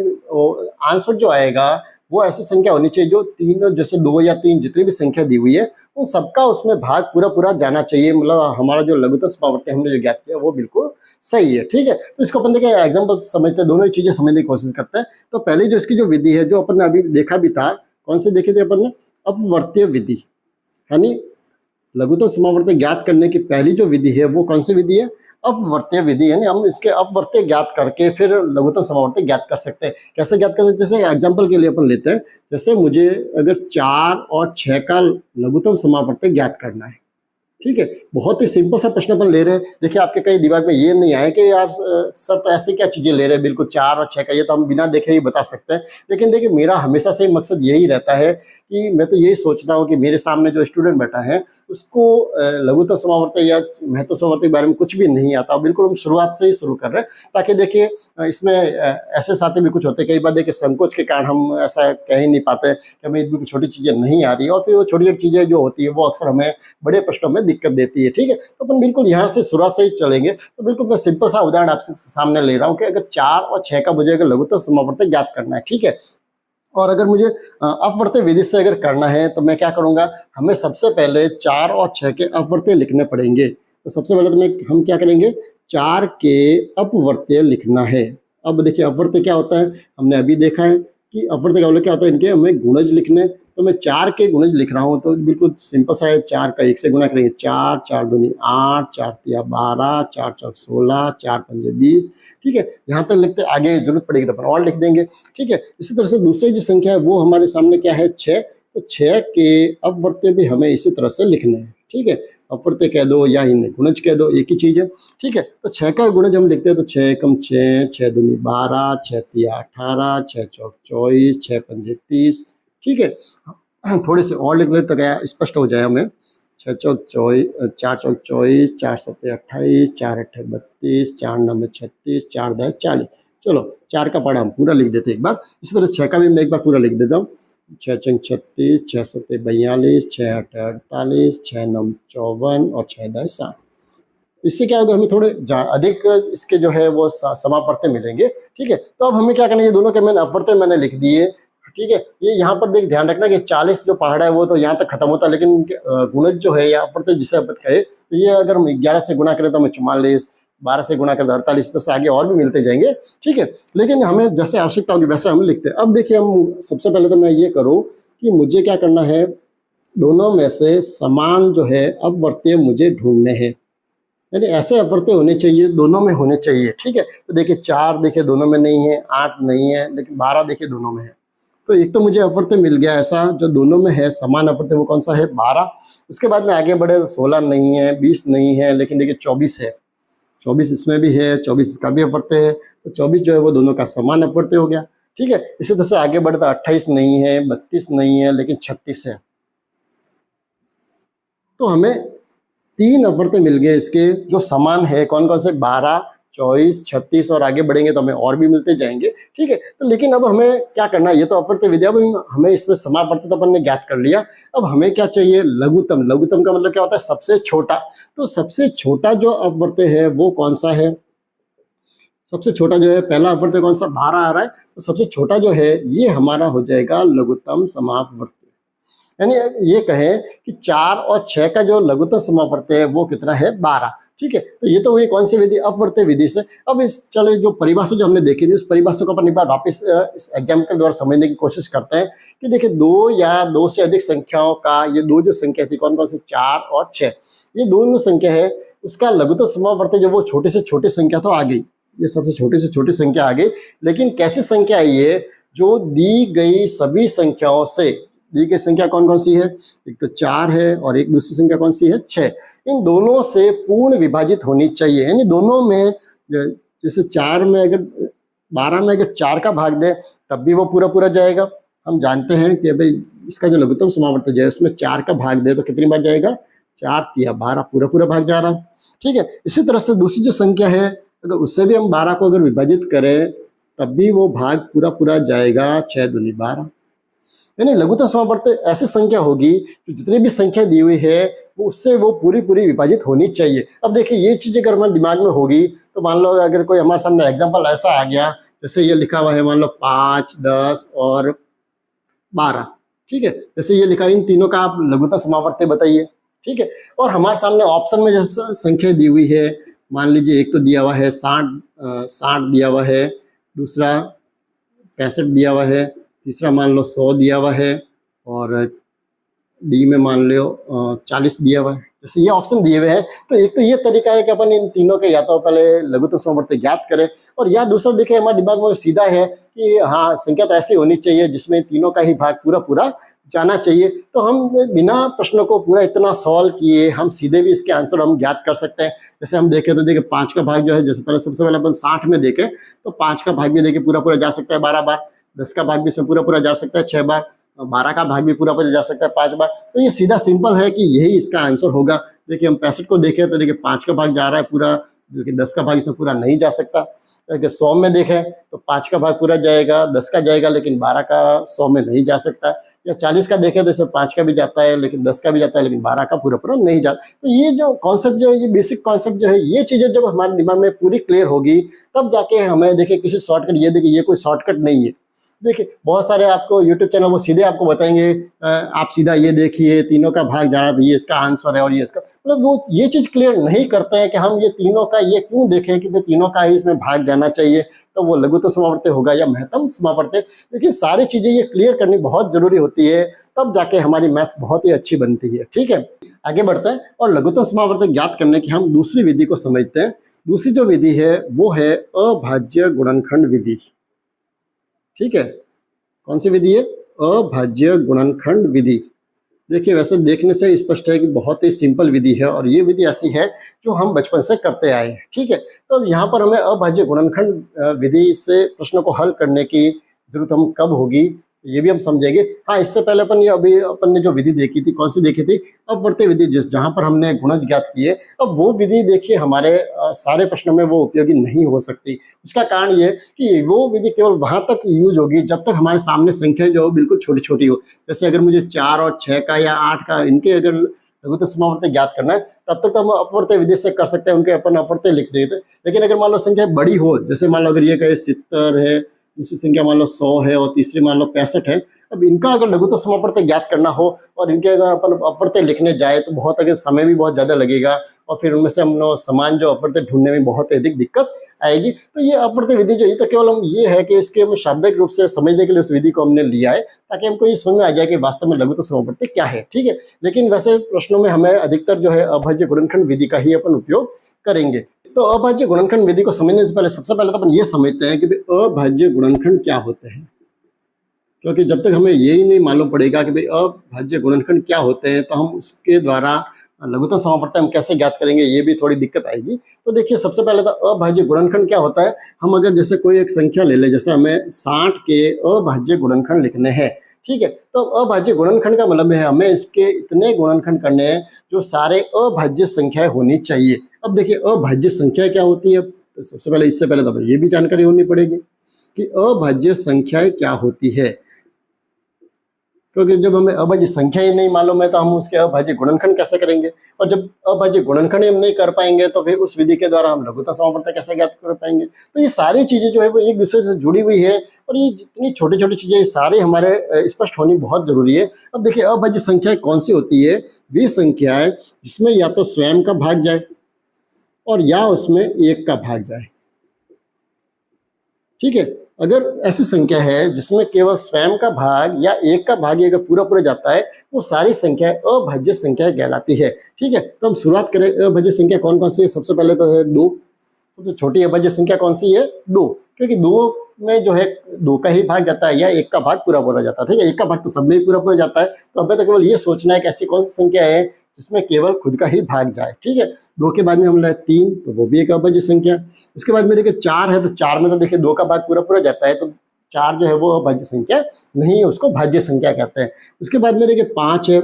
आंसर जो आएगा वो ऐसी संख्या होनी चाहिए जो 3, जैसे 2 या 3 जितनी भी संख्या दी हुई है उन सबका उसमें भाग पूरा पूरा जाना चाहिए। मतलब हमारा जो लघुत्तम समापवर्त्य हमने जो ज्ञात किया वो बिल्कुल सही है। ठीक है, तो इसको अपन देखिए एग्जाम्पल समझते हैं, दोनों ही चीजें समझने की कोशिश करते हैं। तो पहले जो इसकी जो विधि है, जो अपन ने अभी देखा भी था, कौन सी देखी थी अपन ने, अपवर्त्य विधि, यानी लघुत्तम समापवर्त्य ज्ञात करने की पहली जो विधि है वो कौन सी विधि है, अपवर्त्य विधि। यानी हम इसके अपवर्त्य ज्ञात करके फिर लघुत्तम समापवर्त्य ज्ञात कर सकते हैं। कैसे ज्ञात कर सकते हैं, जैसे एग्जांपल के लिए अपन लेते हैं, जैसे मुझे अगर 4 और 6 का लघुत्तम समापवर्त्य ज्ञात करना है। ठीक है, बहुत ही सिंपल सा प्रश्न अपन ले रहे हैं। देखिए आपके कई दिमाग में ये नहीं आए कि यार सर तो ऐसे क्या चीजें ले रहे हैं, बिल्कुल 4 और 6 का, ये तो हम बिना देखे ही बता सकते हैं। लेकिन देखिए मेरा हमेशा से मकसद यही रहता है कि मैं तो यही सोचता हूँ कि मेरे सामने जो स्टूडेंट बैठा है उसको लघुत्तम समापवर्त्य या महत्तम समापवर्त्य के बारे में कुछ भी नहीं आता। बिल्कुल हम शुरुआत से ही शुरू कर रहे हैं, ताकि देखिए इसमें ऐसे साथी भी कुछ होते हैं, कई बार देखिए संकोच के कारण हम ऐसा कह ही नहीं पाते कि हमें बिल्कुल छोटी चीजें नहीं आ रही, और फिर वो छोटी छोटी चीजें जो होती है वो अक्सर हमें बड़े प्रश्नों में दिक्कत देती है। ठीक है, तो अपन बिल्कुल यहाँ से शुरुआत से ही चलेंगे। तो बिल्कुल मैं सिंपल सा उदाहरण आपसे सामने ले रहा हूँ कि अगर 4 और 6 का मुझे अगर लघुत्तम समापवर्त्य ज्ञात करना है, ठीक है, और अगर मुझे अपवर्त्य विधि से अगर करना है तो मैं क्या करूँगा, हमें सबसे पहले 4 और 6 के अपवर्त्य लिखने पड़ेंगे। तो सबसे पहले तो हम क्या करेंगे, 4 के अपवर्त्य लिखना है। अब देखिए अपवर्त्य क्या होता है, हमने अभी देखा है कि अपवर्त्य का मतलब क्या होता है, इनके हमें गुणज लिखने। तो मैं 4 के गुणज लिख रहा हूँ, तो बिल्कुल सिंपल सा है, 4 का 1 से गुणा करेंगे, 4, 4 दूनी 8, 4 तिया 12, 4 चौक 16, 4 पंजे 20। ठीक है, यहाँ तक लिखते, आगे जरूरत पड़ेगी तो अपन और लिख देंगे। ठीक है, इसी तरह से दूसरी जो संख्या है वो हमारे सामने क्या है, 6। तो 6 के अपवर्त्य भी हमें इसी तरह से लिखने हैं। ठीक है, अपवर्त्य कह दो या इन्हें गुणज कह दो, एक ही चीज है। ठीक है, तो 6 का गुणज हम लिखते हैं, तो 6 एकम 6, 6 दूनी 12, 6 तिया 18, 6 चौक 24, 6 पंजे 30। ठीक है, थोड़े से और लिख लेते तो क्या स्पष्ट हो जाए हमें, 6 चौक 24, 4 चौक 24, 4 सत्ते 28, 4 अट्ठे 32, 4 नब्बे 36, 4 10 40। चलो 4 का पढ़ा हम पूरा लिख देते एक बार। इसी तरह 6 का भी मैं एक बार पूरा लिख देता हूँ, 6 चंग 36, 6 सत्ते 42, 6 अट्ठे 48, 6 नौ 54 और 6 10 60। इससे क्या होगा, हमें थोड़े अधिक इसके जो है वो समापवर्त्य मिलेंगे। ठीक है, तो अब हमें क्या करना है, ये दोनों के मैंने अपवर्त्य मैंने लिख दिए। ठीक है, ये यहाँ पर देख ध्यान रखना कि 40 जो पहाड़ है वो तो यहाँ तक खत्म होता है, लेकिन गुणज जो है या अपवर्त्य जिसे अपन कहे, तो ये अगर हम 11 से गुणा करें तो हमें 44, 12 से गुणा करें तो 48, तो आगे और भी मिलते जाएंगे। ठीक है, लेकिन हमें जैसे आवश्यकता होगी वैसे हम लिखते हैं। अब देखिए हम सबसे पहले तो मैं ये करूँ कि मुझे क्या करना है, दोनों में से समान जो है अपवर्त्य मुझे ढूंढने हैं, यानी ऐसे अपवर्त्य होने चाहिए, दोनों में होने चाहिए। ठीक है, तो देखिए 4 देखिए दोनों में नहीं है, 8 नहीं है, लेकिन 12 देखिए दोनों में है। तो एक तो मुझे अपवर्त्य मिल गया ऐसा जो दोनों में है समान अपवर्त्य, वो कौन सा है, 12। उसके बाद में आगे बढ़े तो 16 नहीं है, 20 नहीं है, लेकिन देखिए 24 है, 24 इसमें भी है, 24 इसका भी अपवर्त्य है। तो 24 जो है वो दोनों का समान अपवर्त्य हो गया। ठीक है, इसी तरह से आगे बढ़े तो 28 नहीं है, 32 नहीं है, लेकिन 36 है। तो हमें 3 अपवर्त्य मिल गए इसके जो समान है, कौन कौन से, 12, 24, 36 और आगे बढ़ेंगे तो हमें और भी मिलते जाएंगे। ठीक है, तो लेकिन अब हमें क्या करना है, ये तो अपवर्त्य विधि, अब हमें इसमें समापवर्त्य तो अपन ने ज्ञात कर लिया। अब हमें क्या चाहिए, लघुत्तम। लघुत्तम का मतलब क्या होता है, सबसे छोटा। तो सबसे छोटा जो अपवर्त्य है वो कौन सा है, सबसे छोटा जो है, पहला अपवर्त्य कौन सा, 12 आ रहा है, तो सबसे छोटा जो है ये हमारा हो जाएगा लघुत्तम समापवर्त्य। यानी ये कहें कि 4 और 6 का जो लघुत्तम समापवर्त्य है वो कितना है, 12। ठीक है, तो ये तो हुई कौन सी विधि, अपवर्त्य विधि से। अब इस चले जो परिभाषा जो हमने देखी थी, उस परिभाषा को अपन एक बार वापस इस एग्जाम्पल के द्वारा समझने की कोशिश करते हैं कि देखिए 2 या 2 से अधिक संख्याओं का, ये दो जो संख्या थी कौन कौन सी, 4 और 6, ये दोनों संख्या है, उसका लघुत्तम समापवर्त्य जो वो छोटे से छोटी संख्या तो आ गई, ये सबसे छोटी से छोटी संख्या आ गई। लेकिन कैसी संख्या आई है, जो दी गई सभी संख्याओं से, दी गई संख्या कौन कौन सी है, एक तो 4 है और एक दूसरी संख्या कौन सी है, 6। इन दोनों से पूर्ण विभाजित होनी चाहिए। यानी दोनों में, जैसे 4 में अगर 12 में अगर 4 का भाग दे तब भी वो पूरा पूरा जाएगा। हम जानते हैं कि भाई इसका जो लघुत्तम समापवर्त्य जो है उसमें 4 का भाग दे तो कितनी बार जाएगा, 4 तिया 12, पूरा पूरा भाग जा रहा है। ठीक है, इसी तरह से दूसरी जो संख्या है, अगर उससे भी हम 12 को अगर विभाजित करें तब भी वो भाग पूरा पूरा जाएगा, 6 दूनी 12। यानी लघुत्तम समापवर्त्य ऐसी संख्या होगी जो जितनी भी संख्या दी हुई है वो उससे वो पूरी पूरी विभाजित होनी चाहिए। अब देखिए ये चीज़ अगर हमारे दिमाग में होगी तो मान लो अगर कोई हमारे सामने एग्जाम्पल ऐसा आ गया, जैसे ये लिखा हुआ है मान लो 5, 10 और 12। ठीक है, जैसे ये लिखा है, इन तीनों का आप लघुत्तम समापवर्त्य बताइए। ठीक है, और हमारे सामने ऑप्शन में जैसे संख्या दी हुई है, मान लीजिए एक तो दिया हुआ है 60 दिया हुआ है, दूसरा 65 दिया हुआ है, तीसरा मान लो 100 दिया हुआ है, और डी में मान लो 40 दिया हुआ है। जैसे ये ऑप्शन दिए हुए हैं, तो एक तो ये तरीका है कि अपन इन तीनों के या तो पहले लघुत्तम समापवर्त्य ज्ञात करें, और या दूसरा देखिए हमारे दिमाग में सीधा है कि हाँ संख्या तो ऐसी होनी चाहिए जिसमें तीनों का ही भाग पूरा पूरा जाना चाहिए। तो हम बिना प्रश्नों को पूरा इतना सॉल्व किए हम सीधे भी इसके आंसर हम ज्ञात कर सकते हैं। जैसे हम देखें तो देखिए 5 का भाग जो है, जैसे पहले सबसे पहले अपन 60 में देखें तो 5 का भाग भी देखिए पूरा पूरा जा सकता है 12 बार, 10 का भाग भी इसमें पूरा पूरा जा सकता है 6 बार, 12 का भाग भी पूरा पूरा जा सकता है 5 बार। तो ये सीधा सिंपल है कि यही इसका आंसर होगा। देखिए हम 65 को देखें तो देखिए 5 का भाग जा रहा है पूरा, जो कि 10 का भाग इसमें पूरा नहीं जा सकता। अगर 100 में देखें तो 5 का भाग पूरा जाएगा, 10 का जाएगा, लेकिन 12 का 100 में नहीं जा सकता। या 40 का देखें तो इसमें 5 का भी जाता है, लेकिन 10 का भी जाता है, लेकिन 12 का पूरा पूरा नहीं जाता। तो ये जो कॉन्सेप्ट जो है, ये बेसिक कॉन्सेप्ट जो है, ये चीज़ें जब हमारे दिमाग में पूरी क्लियर होगी तब जाके हमें देखिए किसी शॉर्टकट, ये देखिए ये कोई शॉर्टकट नहीं है। देखिए बहुत सारे आपको यूट्यूब चैनल वो सीधे आपको बताएंगे आप सीधा ये देखिए तीनों का भाग जा रहा है तो ये इसका आंसर है और ये इसका, मतलब वो ये चीज़ क्लियर नहीं करते हैं कि हम ये तीनों का ये क्यों देखें कि भाई तीनों का ही इसमें भाग जाना चाहिए, तो वो लघुत्तम समापवर्त्य होगा या महत्तम समापवर्त्य। लेकिन सारी चीज़ें ये क्लियर करनी बहुत ज़रूरी होती है, तब जाके हमारी मैथ्स बहुत ही अच्छी बनती है। ठीक है, आगे बढ़ते हैं और लघुत्तम समापवर्त्य ज्ञात करने की हम दूसरी विधि को समझते हैं। दूसरी जो विधि है वो है अभाज्य गुणनखंड विधि। ठीक है, कौन सी विधि है, अभाज्य गुणनखंड विधि। देखिए वैसे देखने से स्पष्ट है कि बहुत ही सिंपल विधि है, और ये विधि ऐसी है जो हम बचपन से करते आए हैं। ठीक है, तो यहाँ पर हमें अभाज्य गुणनखंड विधि से प्रश्नों को हल करने की जरूरत हम कब होगी ये भी हम समझेंगे। हाँ, इससे पहले अपन ने जो विधि देखी थी, कौन सी देखी थी, अपवर्त्य विधि, जहाँ पर हमने गुणज ज्ञात किए। अब वो विधि देखिए हमारे सारे प्रश्नों में वो उपयोगी नहीं हो सकती। उसका कारण ये कि वो विधि केवल वहाँ तक यूज होगी जब तक हमारे सामने संख्या जो बिल्कुल छोटी छोटी हो। जैसे अगर मुझे 4 और 6 का या 8 का इनके अगर लघुत्तम समापवर्त्य ज्ञात करना है तब तक तो हम अपवर्त्य विधि से कर सकते हैं, उनके अपन अपवर्त्य लिख देते। लेकिन अगर मान लो संख्या बड़ी हो, जैसे मान लो अगर ये कहे 70 है, दूसरी संख्या मान लो 100 है और तीसरी मान लो 65 है, अब इनका अगर लघुत्तम समापवर्त्य ज्ञात करना हो और इनके अगर अपन अपवर्त्य लिखने जाए तो बहुत अगर समय भी बहुत ज़्यादा लगेगा, और फिर उनमें से हम समान जो अपवर्त्य ढूंढने में बहुत अधिक दिक्कत आएगी। तो ये अपवर्त्य विधि जो, ये तो केवल हम ये है कि इसके हम शाब्दिक रूप से समझने के लिए उस विधि को हमने लिया है, ताकि हमको ये समझ में आ जाए कि वास्तव में लघुत्तम समापवर्त्य क्या है। ठीक है, लेकिन वैसे प्रश्नों में हमें अधिकतर जो है अभाज्य गुणनखंड विधि का ही अपन उपयोग करेंगे। तो अभाज्य गुणनखंड विधि को समझने से पहले सबसे पहले तो अपन ये समझते हैं कि भाई अभाज्य गुणनखंड क्या होते हैं, क्योंकि जब तक हमें यही नहीं मालूम पड़ेगा कि भाई अभाज्य गुणनखंड क्या होते हैं तो हम उसके द्वारा लघुत्तम समापवर्त्य हम कैसे ज्ञात करेंगे, ये भी थोड़ी दिक्कत आएगी। तो देखिए सबसे पहले तो अभाज्य गुणनखंड क्या होता है। हम अगर जैसे कोई एक संख्या ले ले, जैसे हमें 60 के अभाज्य गुणनखंड लिखने हैं। ठीक है, तो अभाज्य गुणनखंड का मतलब है हमें इसके इतने गुणनखंड करने हैं जो सारे अभाज्य संख्याएं होनी चाहिए। अब देखिए अभाज्य संख्या क्या होती है, तो सबसे पहले इससे पहले तो हमें ये भी जानकारी होनी पड़ेगी कि अभाज्य संख्याएं क्या होती है, क्योंकि जब हमें अभाज्य संख्या ही नहीं मालूम है तो हम उसके अभाज्य गुणनखंड कैसे करेंगे, और जब अभाज्य गुणनखंड हम नहीं कर पाएंगे तो फिर उस विधि के द्वारा हम लघुत्तम समापवर्तक कैसे ज्ञात कर पाएंगे। तो ये सारी चीजें जो है वो एक दूसरे से जुड़ी हुई है, और ये जितनी छोटी छोटी चीजें सारी हमारे स्पष्ट होनी बहुत जरूरी है। अब देखिए अभाज्य संख्याएं कौन सी होती है, वे संख्याएं जिसमें या तो स्वयं का भाग जाए और या उसमें एक का भाग जाए। ठीक है, अगर ऐसी संख्या है जिसमें केवल स्वयं का भाग या एक का भाग ही अगर पूरा पूरा जाता है, वो सारी संख्याएं अभाज्य संख्या कहलाती है। ठीक है, तो हम शुरुआत करें। अभाज्य संख्या कौन कौन सी है? सबसे पहले तो है 2। सबसे छोटी अभाज्य संख्या कौन सी है? 2, क्योंकि 2 में जो है 2 का ही भाग जाता है या एक का भाग पूरा पूरा जाता है। ठीक है, एक का भाग तो सब में ही पूरा पूरा जाता है, तो हमें तो केवल ये सोचना है कि ऐसी कौन सी संख्या है जिसमें केवल खुद का ही भाग जाए। ठीक है, 2 के बाद में हम लाए 3, तो वो भी एक अभाज्य संख्या। उसके बाद में देखिए 4 है, तो 4 में तो देखिए 2 का भाग पूरा पूरा जाता है, तो 4 जो है वो अभाज्य संख्या नहीं है, उसको भाज्य संख्या कहते हैं। उसके बाद में देखिए 5 है,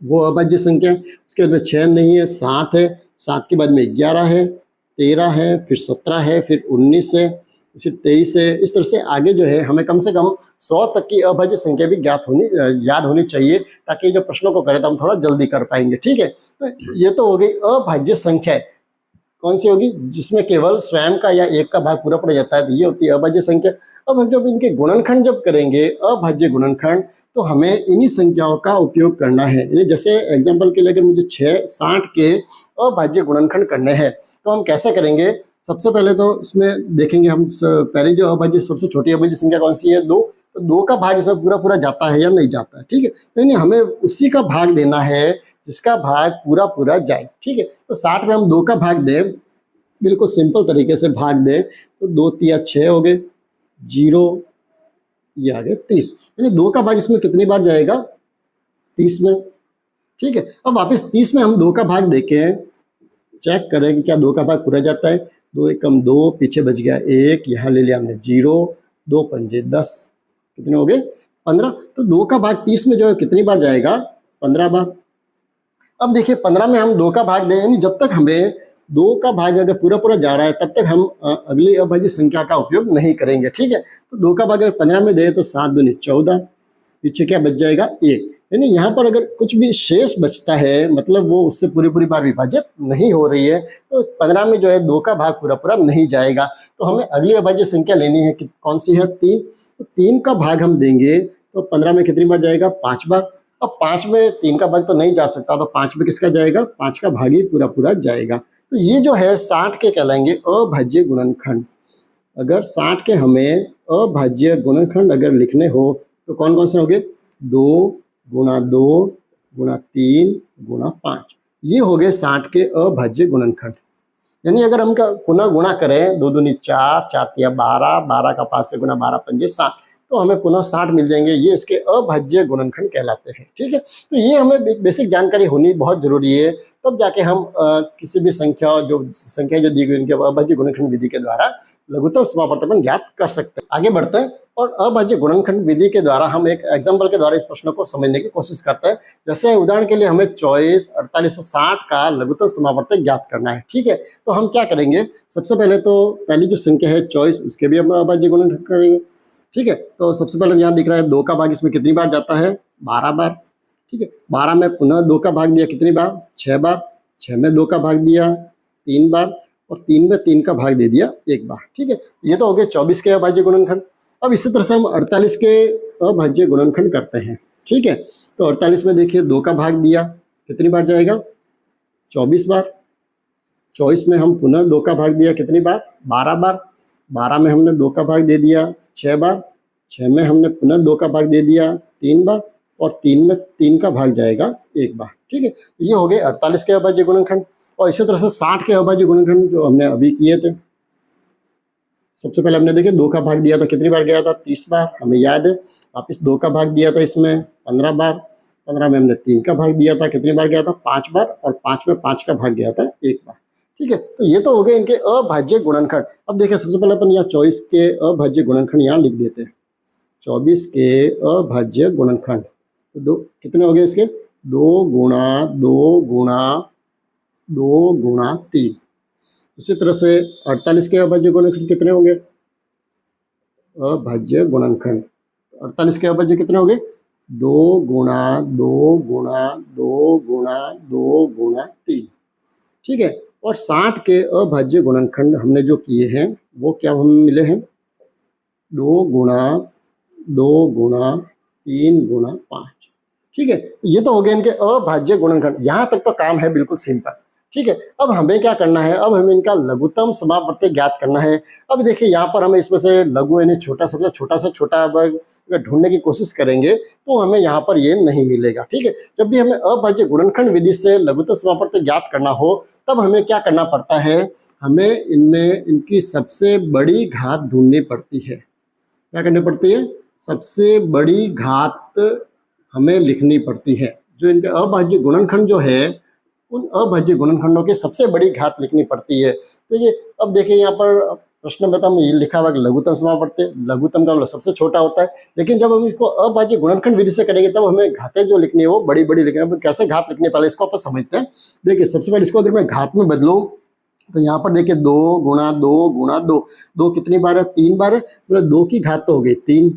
वो अभाज्य संख्या। उसके बाद में 6 नहीं है, 7 है, 7 के बाद में 11 है, 13 है, फिर 17 है, फिर 19 है, फिर 23 है। इस तरह से आगे जो है हमें कम से कम 100 तक की अभाज्य संख्या भी याद होनी चाहिए, ताकि जो प्रश्नों को करें तो हम थोड़ा जल्दी कर पाएंगे। ठीक है, तो ये तो हो गई अभाज्य संख्या। कौन सी होगी? जिसमें केवल स्वयं का या एक का भाग पूरा पूरा जाता है, तो ये होती है अभाज्य संख्या। अब हम जब इनके गुणनखंड जब करेंगे, अभाज्य गुणनखंड, तो हमें इन्हीं संख्याओं का उपयोग करना है। यानी जैसे एग्जाम्पल के लिए अगर मुझे 60 के अभाज्य गुणनखंड करने हैं तो हम कैसे करेंगे? सबसे पहले तो इसमें देखेंगे हम पहले जो अभाज्य सबसे छोटी अभाज्य संख्या कौन सी है? 2। तो 2 का भाग इसमें पूरा पूरा जाता है या नहीं जाता है। ठीक है, तो यानी हमें उसी का भाग देना है जिसका भाग पूरा पूरा जाए। ठीक है, तो 60 में हम 2 का भाग दें, बिल्कुल सिंपल तरीके से भाग दें, तो 2 तिया 6 हो गए, 0 ये आ गए 30। यानी 2 का भाग इसमें कितनी बार जाएगा? 30 में। ठीक है, अब वापस 30 में हम 2 का भाग देके चेक करें कि क्या 2 का भाग पूरा जाता है। 2 एकम 2, पीछे बच गया 1, यहाँ ले लिया हमने 0, 2 पंजे 10, कितने हो गए? 15। तो 2 का भाग 30 में जो है कितनी बार जाएगा? 15 बार। अब देखिए 15 में हम 2 का भाग दें, यानी जब तक हमें 2 का भाग अगर पूरा पूरा जा रहा है तब तक हम अगली अभाज्य संख्या का उपयोग नहीं करेंगे। ठीक है, तो 2 का भाग अगर 15 में दे तो 7 दूनी 14, पीछे क्या बच जाएगा? 1। यानी यहाँ पर अगर कुछ भी शेष बचता है, मतलब वो उससे पूरी पूरी बार विभाजित नहीं हो रही है, तो 15 में जो है 2 का भाग पूरा पूरा नहीं जाएगा। तो हमें अगली अभाज्य संख्या लेनी है कि कौन सी है? 3। तो 3 का भाग हम देंगे तो 15 में कितनी बार जाएगा? 5 बार। अब 5 में 3 का भाग तो नहीं जा सकता, तो 5 में किसका जाएगा? 5 का भाग ही पूरा पूरा जाएगा। तो ये जो है 60 के कहलाएंगे अभाज्य गुणनखंड। अगर 60 के हमें अभाज्य गुणनखंड अगर लिखने हो तो कौन कौन से होंगे? 2 गुणा 2 गुणा 3 गुणा 5, ये हो गए 60 के अभाज्य गुणनखंड। यानी अगर हम पुनः गुणा करें, 2 दूनी 4, 4 तिया 12, 12 का 5 से गुणा 12 पंजे 60, तो हमें पुनः 60 मिल जाएंगे। ये इसके अभाज्य गुणनखंड कहलाते हैं। ठीक है, तो ये हमें बेसिक जानकारी होनी बहुत जरूरी है, तब जाके हम किसी भी संख्या जो दी गई उनके अभाज्य गुणनखंड विधि के द्वारा लघुत्तम समापवर्तन ज्ञात कर सकते हैं। आगे बढ़ते हैं और अभाज्य गुणनखंड विधि के द्वारा हम एक एग्जाम्पल के द्वारा इस प्रश्न को समझने की कोशिश करते हैं। जैसे उदाहरण के लिए हमें 24 48 और 60 का लघुत्तम समापवर्तन ज्ञात करना है। ठीक है, तो हम क्या करेंगे? सबसे पहले तो पहली जो संख्या है 24, उसके भी हम अभाज्य गुणनखंड करेंगे। ठीक है, तो सबसे पहले यहाँ दिख रहा है 2 का भाग इसमें कितनी बार जाता है? 12 बार। ठीक है, 12 में पुनः 2 का भाग दिया कितनी बार? 6 बार। 6 में 2 का भाग दिया 3 बार, और 3 में 3 का भाग दे दिया 1 बार। ठीक है, ये तो हो गए 24 के अभाज्य गुणनखंड। अब इसी तरह से हम 48 के अभाज्य गुणनखंड करते हैं। ठीक है, तो 48 में देखिए 2 का भाग दिया कितनी बार जाएगा? 24 बार। 24 में हम पुनः 2 का भाग दिया कितनी बार? 12 बार। 12 में हमने 2 का भाग दे दिया 6 बार। 6 में हमने पुनः 2 का भाग दे दिया 3 बार, और 3 में 3 का भाग जाएगा 1 बार। ठीक है, ये हो गए 48 के अभाज्य गुणनखंड। और इसी तरह से 60 के अभाज्य गुणनखंड जो हमने अभी किए थे, सबसे पहले हमने देखे 2 का भाग दिया था कितनी बार गया था? 30 बार, हमें याद है। वापिस 2 का भाग दिया था इसमें 15 बार। 15 में हमने 3 का भाग दिया था कितनी बार गया था? 5 बार, और 5 में 5 का भाग गया था 1 बार। ठीक है, तो ये तो हो गए इनके अभाज्य गुणनखंड। अब देखिए सबसे पहले अपन यहाँ 24 के अभाज्य गुणनखंड यहाँ लिख देते हैं। 24 के अभाज्य गुणनखंड, तो 2 कितने हो गए इसके? 2 गुणा 2 गुणा 2 गुणा 3। उसी तरह से 48 के अभाज्य गुणनखंड कितने होंगे? अभाज्य गुणनखंड 48 के अभाज्य कितने होंगे? 2 गुणा 2 गुणा 2 गुणा 2 गुणा 3, ठीक है। और 60 के अभाज्य गुणनखंड हमने जो किए हैं वो क्या हमें मिले हैं? 2 गुणा 2 गुणा 3 गुणा 5, ठीक है। ये तो हो गए इनके अभाज्य गुणनखंड। यहाँ तक तो काम है बिल्कुल सिंपल, ठीक है। अब हमें क्या करना है? अब हमें इनका लघुत्तम समापवर्ती ज्ञात करना है। अब देखिए यहाँ पर हमें इसमें से लघु यानी छोटा सबसे छोटा से छोटा अगर ढूंढने की कोशिश करेंगे तो हमें यहाँ पर ये नहीं मिलेगा, ठीक है। जब भी हमें अभाज्य गुणनखंड विधि से लघुत्तम समापवर्ती ज्ञात करना हो तब हमें क्या करना पड़ता है? हमें इनमें इनकी सबसे बड़ी घात ढूंढनी पड़ती है। क्या करनी पड़ती है? सबसे बड़ी घात हमें लिखनी पड़ती है। जो इनके अभाज्य गुणनखंड जो है उन अभाज्य गुणनखंडों की सबसे बड़ी घात लिखनी पड़ती है। तो ये अब देखिए यहाँ पर प्रश्न में तो ये लिखा हुआ लघुत्तम समापवर्ती, लघुत्तम का मतलब सबसे छोटा होता है, लेकिन जब हम इसको अभाज्य गुणनखंड विधि से करेंगे तब हमें घातें जो लिखनी है वो बड़ी बड़ी लिखनी है। कैसे घात लिखने पहले इसको आप समझते हैं। देखिए सबसे पहले इसको अगर मैं घात में बदलूँ तो यहाँ पर देखिए 2 गुणा 2 गुणा 2, 2 कितनी बार है? 3 बार है, मतलब 2 की घात तो हो गई 3,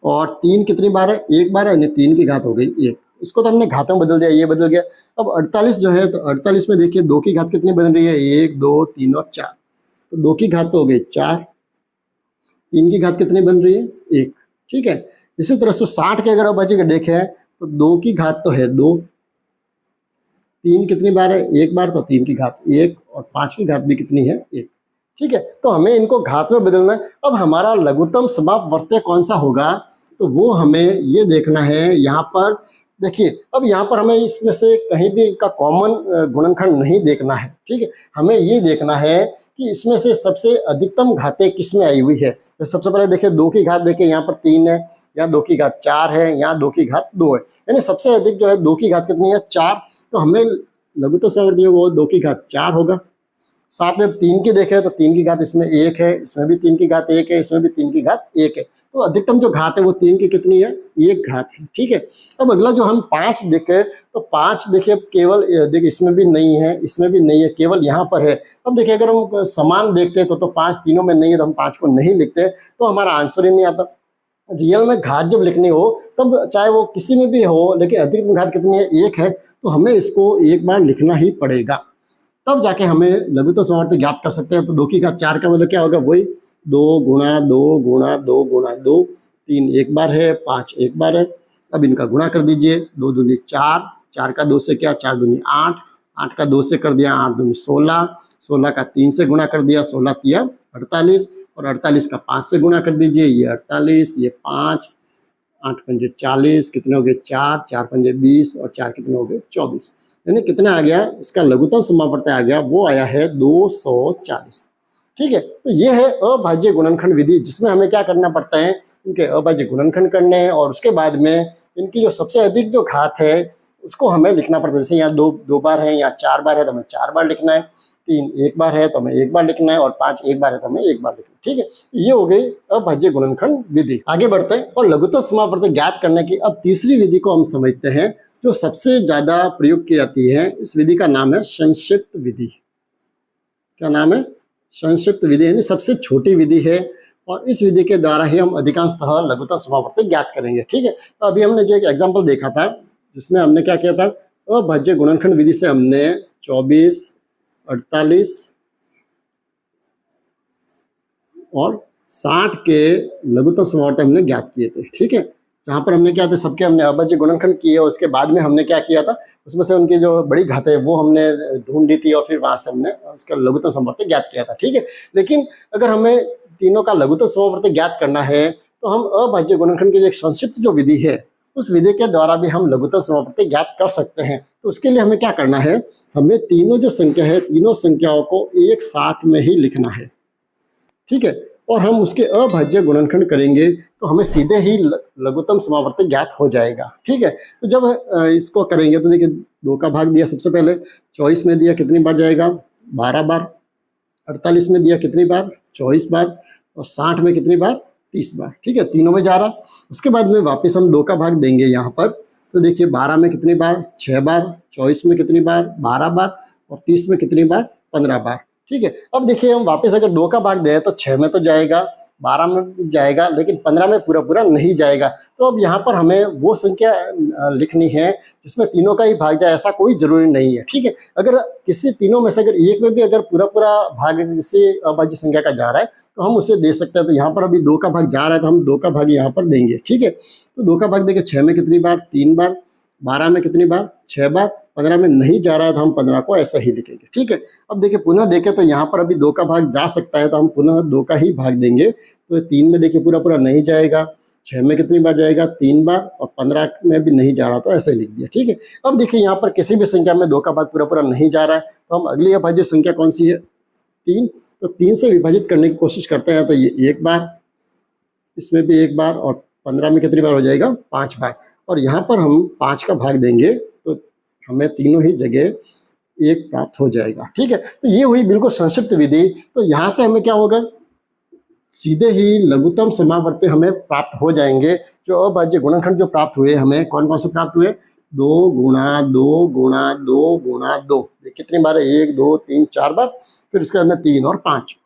और 3 कितनी बार है? 1 बार है, यानी 3 की घात हो गई 1। इसको तो हमने घातों में बदल दिया, ये बदल गया। अब 48 जो है तो 48 में देखिए 2 की घात कितनी बन रही है? 1 2 3 और 4, तो 2 की घात तो हो गई 4, 3 की घात कितनी बन रही है? 1, ठीक है। इसी तरह से 60 के अगर अभाज्य को देखें तो 2 की घात तो है 2, 3 कितनी बार है? 1 बार, तो 3 की घात 1, और 5 की घात भी कितनी है? 1, ठीक है। तो हमें इनको घात में बदलना है। अब हमारा लघुत्तम समापवर्ती कौन सा होगा? तो वो हमें ये देखना है। यहाँ पर देखिए, अब यहाँ पर हमें इसमें से कहीं भी इनका कॉमन गुणनखंड नहीं देखना है, ठीक है। हमें ये देखना है कि इसमें से सबसे अधिकतम घातें किस में आई हुई है। तो सबसे पहले देखिए 2 की घात देखिए यहाँ पर 3 है, यहाँ 2 की घात 4 है, यहाँ 2 की घात 2 है, यानी सबसे अधिक जो है 2 की घात कितनी है? 4। तो हमें लघुत्तम समापवर्ती वो 2 की घात 4 होगा। साथ में 3 की देखें तो 3 की घात इसमें 1 है, इसमें भी 3 की घात 1 है, इसमें भी 3 की घात 1 है। तो अधिकतम जो घात है वो 3 की कितनी है? 1 घात है, ठीक है। अब अगला जो हम 5 देखें तो 5 देखिए केवल देखिए इसमें भी नहीं है, इसमें भी नहीं है, केवल यहाँ पर है। अब देखिए अगर हम समान देखते हैं तो 5 तीनों में नहीं है, तो हम 5 को नहीं लिखते तो हमारा आंसर ही नहीं आता। रियल में घात जब लिखनी हो तब चाहे वो किसी में भी हो, लेकिन अधिकतम घात कितनी है? 1 है, तो हमें इसको एक बार लिखना ही पड़ेगा, तब जाके हमें लघुत्तम समापवर्ती ज्ञात कर सकते हैं। तो 2 की घात 4 का मतलब क्या होगा? वही 2 गुणा 2 गुणा 2 गुणा 2, 3 1 बार है, 5 1 बार है। अब इनका गुणा कर दीजिए, 2 दूनी 4, 4 का 2 से क्या? 4 दूनी 8, 8 का 2 से कर दिया 8 दूनी 16, 16 का 3 से गुणा कर दिया, 16 तिया 48, और 48 का 5 से गुणा कर दीजिए, ये 48, ये 5, 8 पंजे 40, कितने हो गए? 4, 4 पंजे 20, और 4 कितने हो गए? 24, यानी कितना आ गया? इसका लघुत्तम समापवर्ती आ गया, वो आया है 240, ठीक है। तो ये है अभाज्य गुणनखंड विधि, जिसमें हमें क्या करना पड़ता है? इनके अभाज्य गुणनखंड करने हैं, और उसके बाद में इनकी जो सबसे अधिक जो घात है उसको हमें लिखना पड़ता है। जैसे यहाँ 2 बार है, यहाँ 4 बार है तो हमें 4 बार लिखना है, 3 1 बार है तो हमें 1 बार लिखना है, और 5 1 बार है तो हमें 1 बार लिखना है, ठीक है। ये हो गई अभाज्य गुणनखंड विधि। आगे बढ़ते हैं और लघुत्तम समापवर्ती ज्ञात करने की अब तीसरी विधि को हम समझते हैं, जो सबसे ज्यादा प्रयोग की जाती है। इस विधि का नाम है संक्षिप्त विधि। क्या नाम है? संक्षिप्त विधि, यानी सबसे छोटी विधि है, और इस विधि के द्वारा ही हम अधिकांशतः लघुत्तम समापवर्ती ज्ञात करेंगे, ठीक है। तो अभी हमने जो एक एग्जाम्पल देखा था जिसमें हमने क्या किया था? अभाज्य गुणनखंड विधि से हमने 24, 48 और 60 के लघुत्तम समापवर्ती हमने ज्ञात किए थे, ठीक है। जहाँ पर हमने क्या था? सबके हमने अभाज्य गुणनखंड किए, और उसके बाद में हमने क्या किया था? उसमें से उनकी जो बड़ी घातें है वो हमने ढूंढी थी, और फिर वहाँ से हमने उसका लघुत्तम समापवर्ती ज्ञात किया था, ठीक है। लेकिन अगर हमें तीनों का लघुत्तम समापवर्ती ज्ञात करना है तो हम अभाज्य गुणनखंड की एक संक्षिप्त जो विधि है उस विधि के द्वारा भी हम लघुत्तम समापवर्ती ज्ञात कर सकते हैं। तो उसके लिए हमें क्या करना है? हमें तीनों जो संख्या है, तीनों संख्याओं को एक साथ में ही लिखना है, ठीक है। और हम उसके अभाज्य गुणनखंड करेंगे तो हमें सीधे ही लघुत्तम समापवर्ती ज्ञात हो जाएगा, ठीक है। तो जब इसको करेंगे तो देखिए 2 का भाग दिया सबसे पहले, 24 में दिया कितनी बार जाएगा? 12 बार, 48 में दिया कितनी बार? 24 बार, और 60 में कितनी बार? 30 बार, ठीक है। तीनों में जा रहा। उसके बाद में वापस हम 2 का भाग देंगे यहाँ पर, तो देखिए 12 में कितनी बार? 6 बार, 24 में कितनी बार? 12 बार, और 30 में कितनी बार? 15 बार। ठीक है, अब देखिए हम वापस अगर 2 का भाग दें तो 6 में तो जाएगा, 12 में भी जाएगा, लेकिन 15 में पूरा नहीं जाएगा। तो अब यहाँ पर हमें वो संख्या लिखनी है जिसमें तीनों का ही भाग जाए, ऐसा कोई ज़रूरी नहीं है। ठीक है, अगर किसी तीनों में से अगर एक में भी अगर पूरा भाग किसी अभाज्य संख्या का जा रहा है तो हम उसे दे सकते हैं। तो यहाँ पर अभी 2 का भाग जा रहा है तो हम 2 का भाग यहाँ पर देंगे। ठीक है, तो 2 का भाग देंगे 6 में कितनी बार, 3 बार, 12 में कितनी बार, 6 बार, 15 में नहीं जा रहा है तो हम 15 को ऐसा ही लिखेंगे। ठीक है, अब देखिए पुनः देखें तो यहाँ पर अभी 2 का भाग जा सकता है तो हम पुनः 2 का ही भाग देंगे। तो 3 में देखिए पूरा नहीं जाएगा, 6 में कितनी बार जाएगा, 3 बार, और 15 में भी नहीं जा रहा तो ऐसे ही लिख दिया। ठीक है, अब देखिए यहाँ पर किसी भी संख्या में 2 का भाग पूरा नहीं जा रहा है तो हम अगली अभाज्य संख्या कौन सी है, 3। तो 3 से विभाजित करने की कोशिश करते हैं तो ये 1 बार, इसमें भी 1 बार, और 15 में कितनी बार हो जाएगा, 5 बार। और यहाँ पर हम 5 का भाग देंगे तो हमें तीनों ही जगह 1 प्राप्त हो जाएगा। ठीक है, तो ये हुई बिल्कुल संक्षिप्त विधि। तो यहाँ से हमें क्या होगा, सीधे ही लघुत्तम समावर्ती हमें प्राप्त हो जाएंगे। जो अभाज्य गुणनखंड जो प्राप्त हुए हमें कौन कौन से प्राप्त हुए, 2 गुणा 2 गुणा 2 गुणा 2, कितनी बार है, 1 2 3 4 बार, फिर इसके बाद में 3 और 5,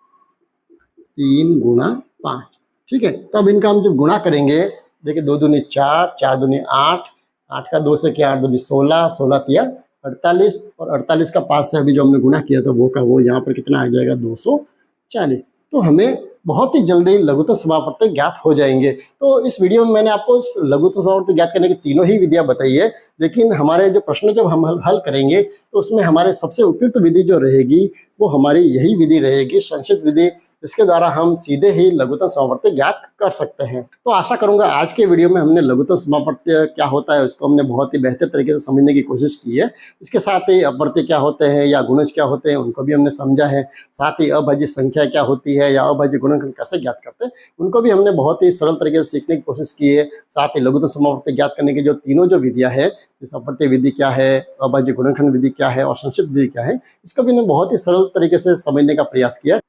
3 गुणा 5। ठीक है, तो अब इनका हम जब गुणा करेंगे, देखिए 2 दूनी 4, 4 दूनी 8, 8 का 2 से क्या, 8 दूनी 16, 16 तिया 48, और 48 का 5 से अभी जो हमने गुणा किया था वो का वो यहाँ पर कितना आ जाएगा, 240। तो हमें बहुत ही जल्दी लघुत्तम समावर्ती ज्ञात हो जाएंगे। तो इस वीडियो में मैंने आपको लघुत्तम समावर्ती ज्ञात करने की तीनों ही विधियां बताई है, लेकिन हमारे जो प्रश्न जब हम हल करेंगे तो उसमें हमारे सबसे उपयुक्त विधि जो रहेगी वो हमारी यही विधि रहेगी, संक्षिप्त विधि, जिसके द्वारा हम सीधे ही लघुत्तम समावर्ती ज्ञात कर सकते हैं। तो आशा करूंगा आज के वीडियो में हमने लघुत्तम समावर्ती क्या होता है उसको हमने बहुत ही बेहतर तरीके से समझने की कोशिश की है। इसके साथ ही अपवर्ती क्या होते हैं या गुणज क्या होते हैं उनको भी हमने समझा है। साथ ही अभाज्य संख्या क्या होती है या अभाज्य गुणनखंड कैसे ज्ञात करते हैं उनको भी हमने बहुत ही सरल तरीके से सीखने की कोशिश की है। साथ ही लघुत्तम समावर्ती ज्ञात करने की जो तीनों जो विधियाँ है, जैसे अपवर्ती विधि क्या है, अभाज्य गुणनखंड विधि क्या है और संक्षिप्त विधि क्या है, इसको भी हमने बहुत ही सरल तरीके से समझने का प्रयास किया।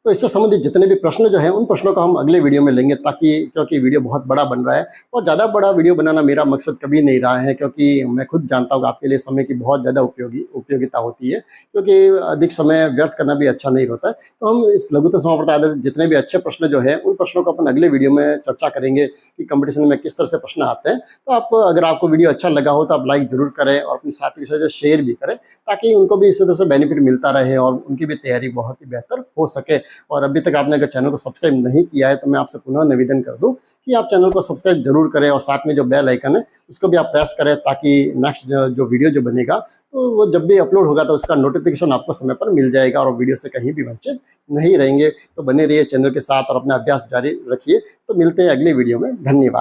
तो इससे संबंधित जितने भी प्रश्न जो हैं उन प्रश्नों को हम अगले वीडियो में लेंगे, ताकि क्योंकि वीडियो बहुत बड़ा बन रहा है और ज़्यादा बड़ा वीडियो बनाना मेरा मकसद कभी नहीं रहा है, क्योंकि मैं खुद जानता हूँ कि आपके लिए समय की बहुत ज़्यादा उपयोगिता होती है, क्योंकि अधिक समय व्यर्थ करना भी अच्छा नहीं होता है। तो हम इस लघुत्तम समावर्ती आधारित जितने भी अच्छे प्रश्न जो है उन प्रश्नों को अपन अगले वीडियो में चर्चा करेंगे कि कंपटीशन में किस तरह से प्रश्न आते हैं। तो आप अगर आपको वीडियो अच्छा लगा हो तो आप लाइक जरूर करें और अपने साथी के साथ शेयर भी करें, ताकि उनको भी इसी तरह से बेनिफिट मिलता रहे और उनकी भी तैयारी बहुत ही बेहतर हो सके। और अभी तक आपने अगर चैनल को सब्सक्राइब नहीं किया है तो मैं आपसे पुनः निवेदन कर दूं कि आप चैनल को सब्सक्राइब जरूर करें और साथ में जो बेल आइकन है उसको भी आप प्रेस करें, ताकि नेक्स्ट जो वीडियो जो बनेगा तो वो जब भी अपलोड होगा तो उसका नोटिफिकेशन आपको समय पर मिल जाएगा और वीडियो से कहीं भी वंचित नहीं रहेंगे। तो बने रहिए चैनल के साथ और अपना अभ्यास जारी रखिए। तो मिलते हैं अगले वीडियो में। धन्यवाद।